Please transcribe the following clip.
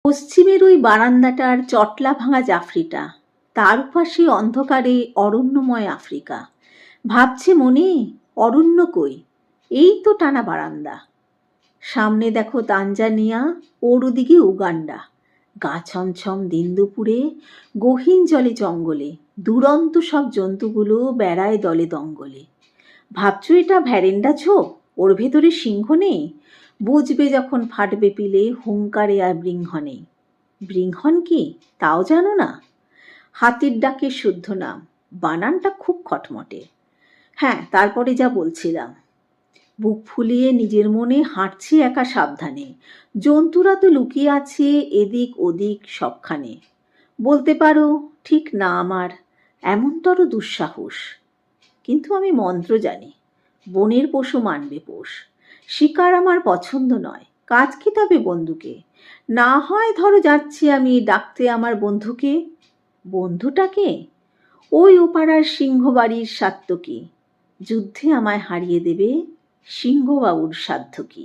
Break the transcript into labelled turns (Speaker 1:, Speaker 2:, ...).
Speaker 1: পশ্চিমের ওই বারান্দাটার চটলা ভাঙা জাফরিটা, তার পাশে অন্ধকারে অরণ্যময় আফ্রিকা। ভাবছে মনে, অরণ্য কই, এই তো টানা বারান্দা। সামনে দেখো তানজানিয়া, ওর ওদিকে উগান্ডা। গা ছমছম দিন দুপুরে, গহীন জলে জঙ্গলে দুরন্ত সব জন্তুগুলো বেড়ায় দলে দঙ্গলে। ভাবছো এটা ভ্যারেন্ডা ঝোপ, ওর ভেতরে সিংহ নেই? বুঝবে যখন ফাটবে পিলে হুঙ্কারে আর বৃংহনে। বৃংহন কি তাও জানো না? হাতির ডাকের শুদ্ধ নাম, বানানটা খুব খটমটে। হ্যাঁ, তারপরে যা বলছিলাম, বুক ফুলিয়ে নিজের মনে হাঁটছি একা সাবধানে। জন্তুরা তো লুকিয়ে আছে এদিক ওদিক সবখানে। বলতে পারো ঠিক না আমার এমনতর দুঃসাহস। কিন্তু আমি মন্ত্র জানি, বনের পশু মানবে পোষ। শিকার আমার পছন্দ নয়, কাজ কি তবে বন্ধুকে? না হয় ধরো যাচ্ছি আমি ডাকতে আমার বন্ধুকে। বন্ধুটাকে? ওই ওপাড়ার সিংহবাড়ির সাত্তকী। যুদ্ধে আমায় হারিয়ে দেবে সিংহবাবুর সাধ্য কি?